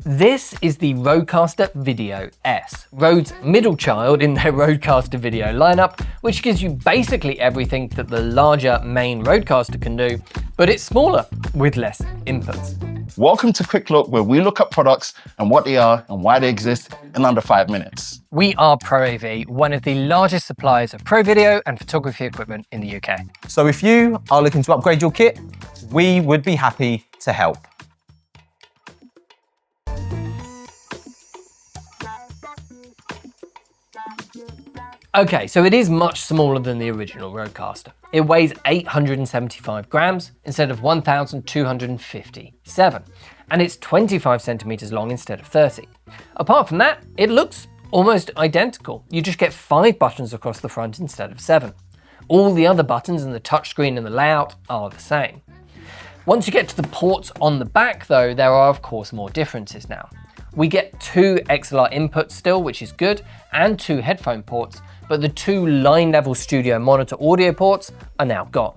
This is the RODECaster Video S, Rode's middle child in their RODECaster video lineup, which gives you basically everything that the larger main RODECaster can do, but it's smaller with less inputs. Welcome to Quick Look, where we look at products and what they are and why they exist in under 5 minutes. We are ProAV, one of the largest suppliers of pro video and photography equipment in the UK. So if you are looking to upgrade your kit, we would be happy to help. Okay, so it is much smaller than the original RODECaster. It weighs 875 grams instead of 1,257, and it's 25 centimeters long instead of 30. Apart from that, it looks almost identical. You just get 5 buttons across the front instead of 7. All the other buttons and the touchscreen and the layout are the same. Once you get to the ports on the back though, there are of course more differences now. We get 2 XLR inputs still, which is good, and 2 headphone ports, but the 2 line-level studio monitor audio ports are now gone.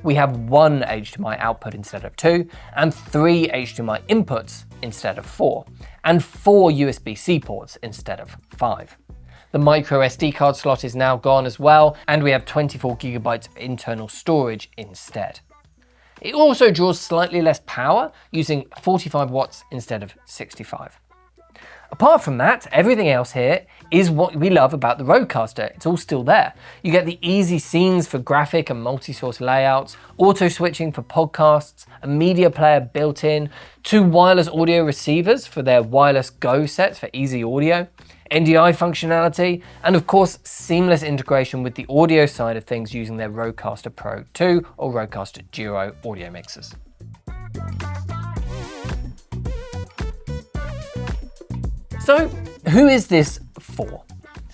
We have 1 HDMI output instead of 2, and 3 HDMI inputs instead of 4, and 4 USB-C ports instead of 5. The micro SD card slot is now gone as well, and we have 24 gigabytes of internal storage instead. It also draws slightly less power, using 45 watts instead of 65. Apart from that, everything else here is what we love about the RODECaster. It's all still there. You get the easy scenes for graphic and multi-source layouts, auto switching for podcasts, a media player built in, 2 wireless audio receivers for their wireless Go sets for easy audio, NDI functionality, and of course, seamless integration with the audio side of things using their RODECaster Pro 2 or RODECaster Duo audio mixers. So, who is this for?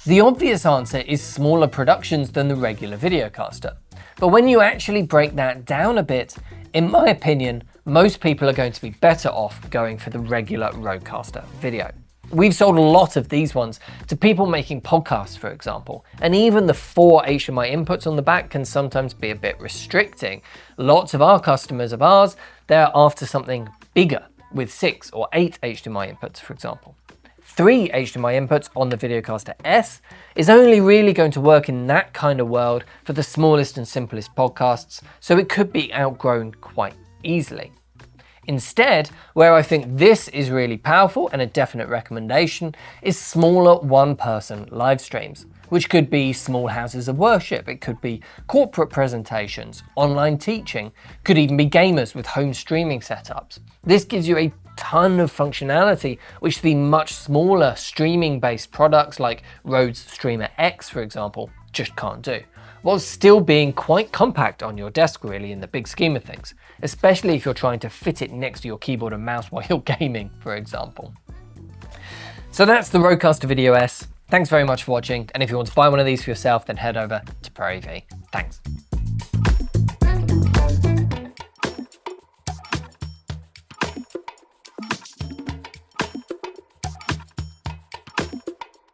The obvious answer is smaller productions than the regular Videocaster. But when you actually break that down a bit, in my opinion, most people are going to be better off going for the regular RODECaster Video. We've sold a lot of these ones to people making podcasts, for example, and even the 4 HDMI inputs on the back can sometimes be a bit restricting. Lots of our customers of ours, they're after something bigger with 6 or 8 HDMI inputs, for example. 3 HDMI inputs on the Videocaster S is only really going to work in that kind of world for the smallest and simplest podcasts, so it could be outgrown quite easily. Instead, where I think this is really powerful and a definite recommendation is smaller one-person live streams, which could be small houses of worship, it could be corporate presentations, online teaching, could even be gamers with home streaming setups. This gives you a ton of functionality which the much smaller streaming-based products like Rode's Streamer X, for example, just can't do, while still being quite compact on your desk really in the big scheme of things, especially if you're trying to fit it next to your keyboard and mouse while you're gaming, for example. So that's the RODECaster Video S. Thanks very much for watching, and if you want to buy one of these for yourself, then head over to ProAV. Thanks.